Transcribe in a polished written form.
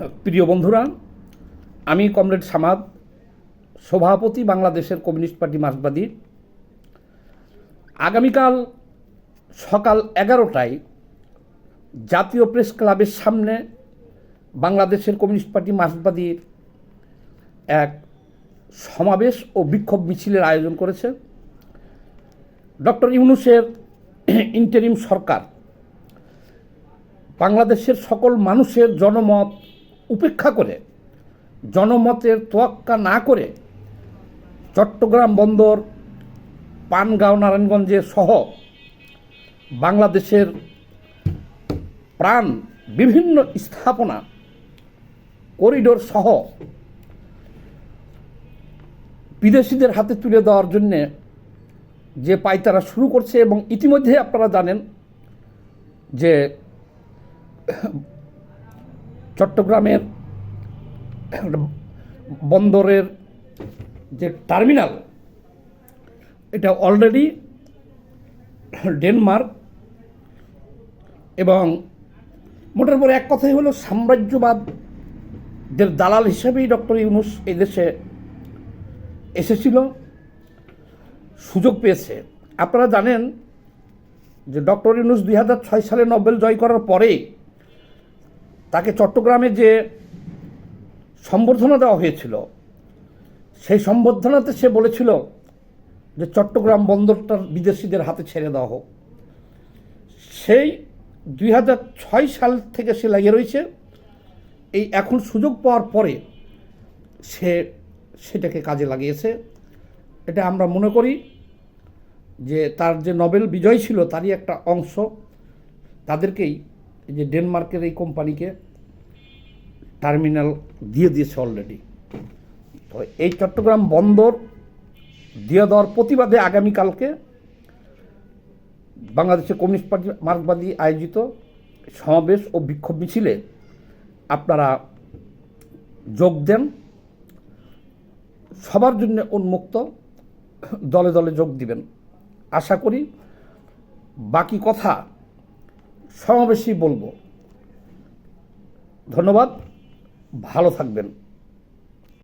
প্রিয় বন্ধুরা, আমি কমরেড সামাদ, সভাপতি বাংলাদেশের কমিউনিস্ট পার্টি মার্ক্সবাদী। আগামীকাল সকাল 11টায় জাতীয় প্রেস ক্লাবের সামনে বাংলাদেশের কমিউনিস্ট পার্টি মার্ক্সবাদীর এক সমাবেশ ও বিক্ষোভ মিছিলের আয়োজন করেছে। ডক্টর ইউনূসের ইন্টারিম সরকার বাংলাদেশের সকল মানুষের জনমত উপেক্ষা করে, জনমতের তোয়াক্কা না করে চট্টগ্রাম বন্দর, পানগাঁও, নারায়ণগঞ্জে সহ বাংলাদেশের প্রাণ বিভিন্ন স্থাপনা, করিডোর সহ বিদেশিদের হাতে তুলে দেওয়ার জন্যে যে পায়তারা শুরু করছে, এবং ইতিমধ্যে আপনারা জানেন যে চট্টগ্রামের বন্দরের যে টার্মিনাল, এটা অলরেডি ডেনমার্ক এবং মোটের উপর এক কথাই হলো সাম্রাজ্যবাদের দালাল হিসেবেই ডক্টর ইউনূস এই দেশে এসেছিল, সুযোগ পেয়েছে। আপনারা জানেন যে ডক্টর ইউনূস 2006 সালে নোবেল জয় করার পরে তাকে চট্টগ্রামে যে সম্বর্ধনা দেওয়া হয়েছিল, সেই সম্বর্ধনাতে সে বলেছিল যে চট্টগ্রাম বন্দরটার বিদেশিদের হাতে ছেড়ে দেওয়া হোক। সেই 2006 সাল থেকে সে লাগিয়ে রয়েছে। এই এখন সুযোগ পাওয়ার পরে সে সেটাকে কাজে লাগিয়েছে। এটা আমরা মনে করি যে তার যে নোবেল বিজয় ছিল তারই একটা অংশ। তাদেরকেই যে ডেনমার্কের এই কোম্পানিকে টার্মিনাল দিয়ে দিয়েছে অলরেডি। তো এই চট্টগ্রাম বন্দর দিয়ে দেওয়ার প্রতিবাদে আগামীকালকে বাংলাদেশের কমিউনিস্ট পার্টি মার্ক্সবাদী আয়োজিত সমাবেশ ও বিক্ষোভ মিছিলে আপনারা যোগ দেন। সবার জন্য উন্মুক্ত, দলে দলে যোগ দিবেন। আশা করি বাকি কথা সমাবেশেই বলবো। ধন্যবাদ, ভালো থাকবেন।